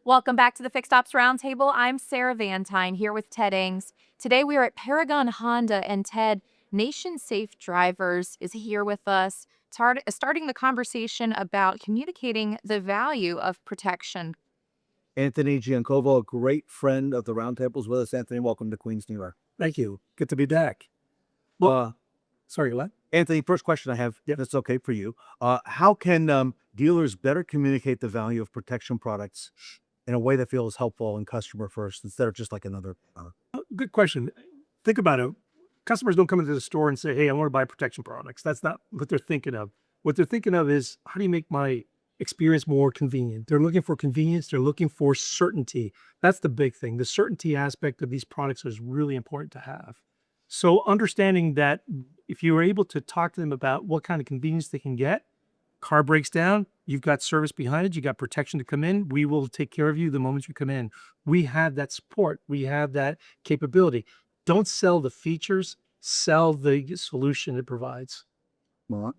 Welcome back to the Fixed Ops Roundtable. I'm Sarah Vantine here with Ted Ings. Today we are at Paragon Honda, and Ted, Nation Safe Drivers, is here with us, starting the conversation about communicating the value of protection. Anthony Giagnacovo, a great friend of the Roundtable, is with us. Anthony, welcome to Queens, New York. Thank you. Good to be back. Well, sorry, what? Anthony, first question I have, Yep. if it's okay for you. How can dealers better communicate the value of protection products in a way that feels helpful and customer first instead of just like another Good question. Think about it. Customers don't come into the store and say, hey, I want to buy protection products. That's not what they're thinking of. What they're thinking of is, how do you make my experience more convenient? They're looking for convenience. They're looking for certainty. That's the big thing. The certainty aspect of these products is really important to have. So understanding that if you are able to talk to them about what kind of convenience they can get, car breaks down, you've got service behind it, you got protection to come in, we will take care of you the moment you come in. We have that support, we have that capability. Don't sell the features, sell the solution it provides. Murat?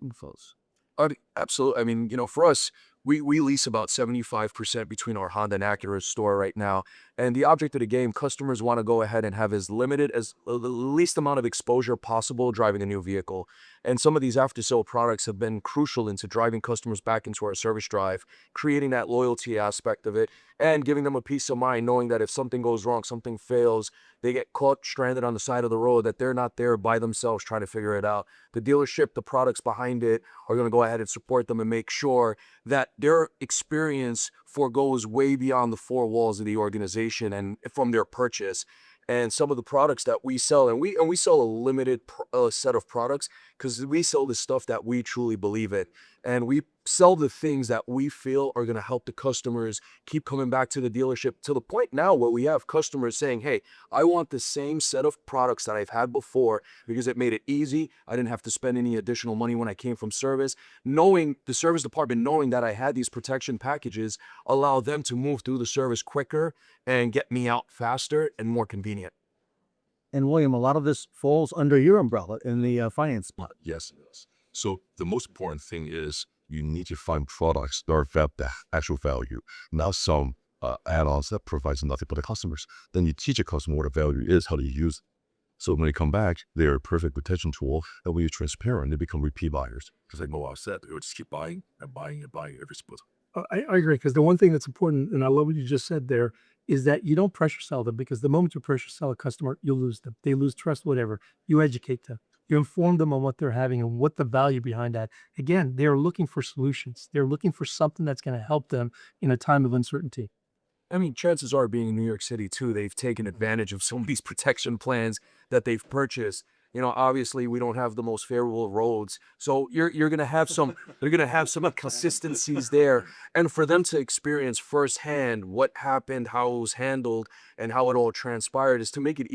Absolutely. I mean, for us, we lease about 75% between our Honda and Acura store right now. And the object of the game, customers want to go ahead and have as limited as the least amount of exposure possible driving a new vehicle. And some of these after-sale products have been crucial into driving customers back into our service drive, creating that loyalty aspect of it, and giving them a peace of mind, knowing that if something goes wrong, something fails, they get caught stranded on the side of the road, that they're not there by themselves trying to figure it out. The dealership, the products behind it are going to go ahead and support them and make sure that their experience foregoes way beyond the four walls of the organization and from their purchase. And some of the products that we sell, and we sell a limited set of products because we sell the stuff that we truly believe in, and we sell the things that we feel are going to help the customers keep coming back to the dealership, to the point now where we have customers saying, hey, I want the same set of products that I've had before because it made it easy. I didn't have to spend any additional money when I came from service. Knowing the service department, knowing that I had these protection packages, allow them to move through the service quicker and get me out faster and more convenient. And William, a lot of this falls under your umbrella in the finance part. Yes, it is. So the most important thing is you need to find products that are the actual value, not some add-ons that provides nothing for the customers. Then you teach a customer what the value is, how to use it. So when they come back, they're a perfect retention tool. And when you're transparent, they become repeat buyers. Because they know offset, they would just keep buying and buying and buying every split. I agree, because the one thing that's important, and I love what you just said there, is that you don't pressure sell them, because the moment you pressure sell a customer, you'll lose them. They lose trust, whatever. You educate them. You inform them on what they're having and what the value behind that. Again, they're looking for solutions. They're looking for something that's going to help them in a time of uncertainty. I mean, chances are, being in New York City too, they've taken advantage of some of these protection plans that they've purchased. Obviously we don't have the most favorable roads, so you're gonna have some they're gonna have some inconsistencies there, and for them to experience firsthand what happened, how it was handled, and how it all transpired is to make it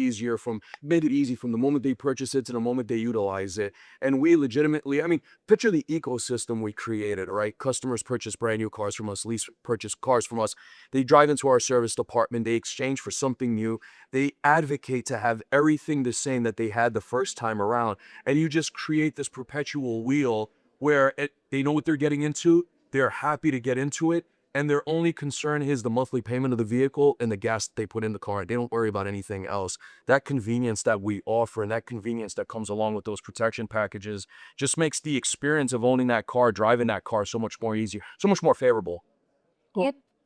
made it easy from the moment they purchase it to the moment they utilize it. And we legitimately, I mean, picture the ecosystem we created, right? Customers purchase brand new cars from us, lease purchase cars from us. They drive into our service department, they exchange for something new. They advocate to have everything the same that they had the first time around. And you just create this perpetual wheel where they know what they're getting into. They're happy to get into it. And their only concern is the monthly payment of the vehicle and the gas that they put in the car. They don't worry about anything else. That convenience that we offer and that convenience that comes along with those protection packages just makes the experience of owning that car, driving that car, so much more easier, so much more favorable.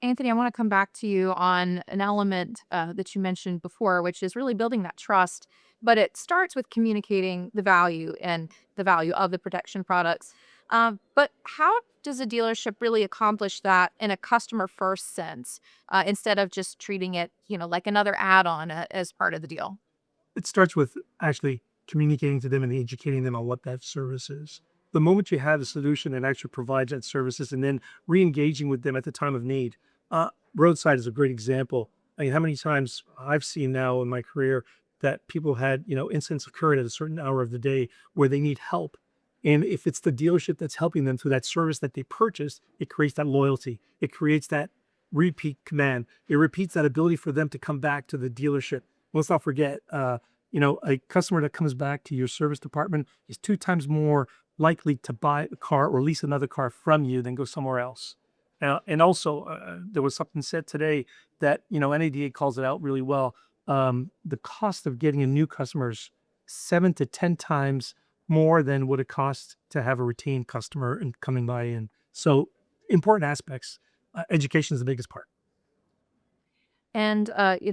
Anthony, I want to come back to you on an element that you mentioned before, which is really building that trust. But it starts with communicating the value and the value of the protection products. But how does a dealership really accomplish that in a customer first sense, instead of just treating it, like another add-on as part of the deal? It starts with actually communicating to them and educating them on what that service is. The moment you have a solution that actually provides that services, and then re-engaging with them at the time of need. Roadside is a great example. I mean, how many times I've seen now in my career that people had, incidents occurring at a certain hour of the day where they need help. And if it's the dealership that's helping them through that service that they purchased, it creates that loyalty. It creates that repeat command. It repeats that ability for them to come back to the dealership. Let's not forget, a customer that comes back to your service department is 2 times more likely to buy a car or lease another car from you than go somewhere else. And also, there was something said today that, NADA calls it out really well. The cost of getting a new customer is 7 to 10 times more than what it costs to have a retained customer and coming by in. So important aspects. Education is the biggest part. And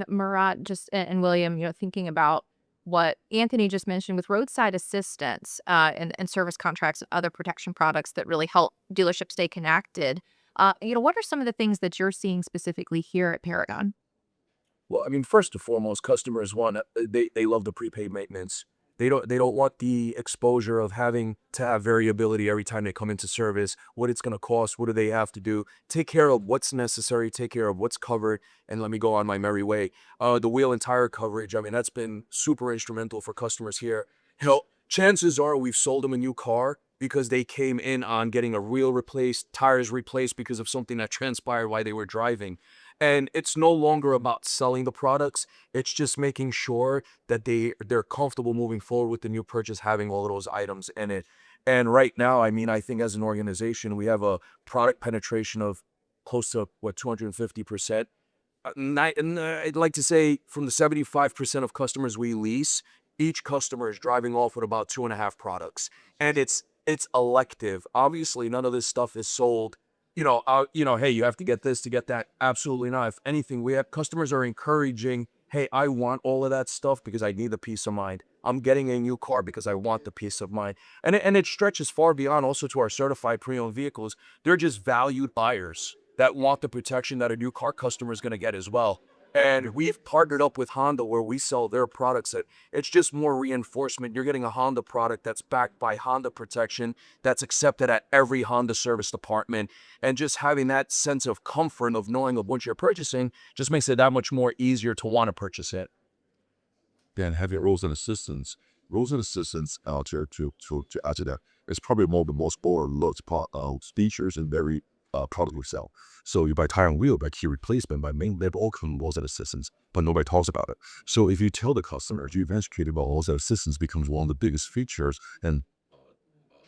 Murat and William, thinking about what Anthony just mentioned with roadside assistance and service contracts and other protection products that really help dealerships stay connected. What are some of the things that you're seeing specifically here at Paragon? Well, I mean, first and foremost, customers want they love the prepaid maintenance. They don't want the exposure of having to have variability every time they come into service, what it's going to cost, what do they have to do. Take care of what's necessary, take care of what's covered, and let me go on my merry way. The wheel and tire coverage, I mean, that's been super instrumental for customers here. Chances are we've sold them a new car because they came in on getting a wheel replaced, tires replaced because of something that transpired while they were driving. And it's no longer about selling the products. It's just making sure that they're comfortable moving forward with the new purchase, having all of those items in it. And right now, I mean, I think as an organization, we have a product penetration of close to 250%. I'd like to say from the 75% of customers we lease, each customer is driving off with about 2.5 products, and it's elective. Obviously, none of this stuff is sold. Hey, you have to get this to get that. Absolutely not. If anything, we have customers are encouraging, hey, I want all of that stuff because I need the peace of mind. I'm getting a new car because I want the peace of mind. And it stretches far beyond also to our certified pre-owned vehicles. They're just valued buyers that want the protection that a new car customer is going to get as well. And we've partnered up with Honda where we sell their products. It's just more reinforcement. You're getting a Honda product that's backed by Honda protection, that's accepted at every Honda service department. And just having that sense of comfort of knowing of what you're purchasing just makes it that much more easier to want to purchase it. Then having roles and assistants out there to add to that is probably one of the most overlooked features and very product we sell. So you buy tire and wheel, buy key replacement, buy main label, all come roles and assistants, but nobody talks about it. So if you tell the customer, you eventually about roles and assistants becomes one of the biggest features and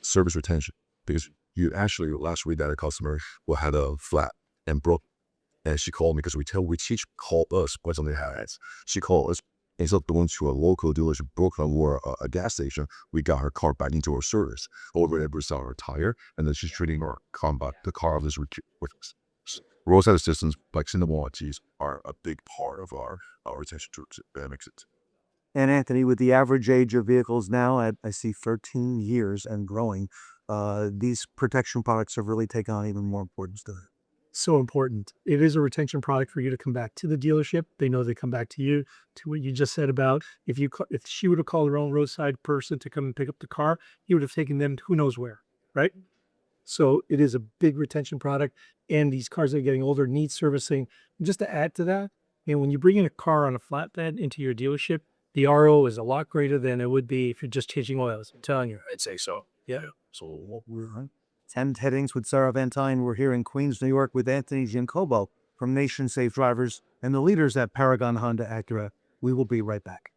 service retention, because you actually last week that a customer who had a flat and broke, and she called me because we call us when something happens. She called us. Instead of going to a local dealership, Brooklyn, or a gas station, we got her car back into our service. Over there, we saw her tire, and then she's treating her the car of this with us. Roadside assistance, like cinema warranties, are a big part of our attention to exit. And Anthony, with the average age of vehicles now at, I see 13 years and growing, these protection products have really taken on even more importance to it. So important. It is a retention product for you to come back to the dealership. They know they come back to you. To what you just said about if she would have called her own roadside person to come and pick up the car, he would have taken them who knows where, right? So it is a big retention product, and these cars that are getting older need servicing. Just to add to that, when you bring in a car on a flatbed into your dealership, the RO is a lot greater than it would be if you're just changing oils. I'm telling you. I'd say so. Yeah. So what we're on 10 headings with Sarah Vantine. We're here in Queens, New York with Anthony Giagnacovo from Nation Safe Drivers and the leaders at Paragon Honda Acura. We will be right back.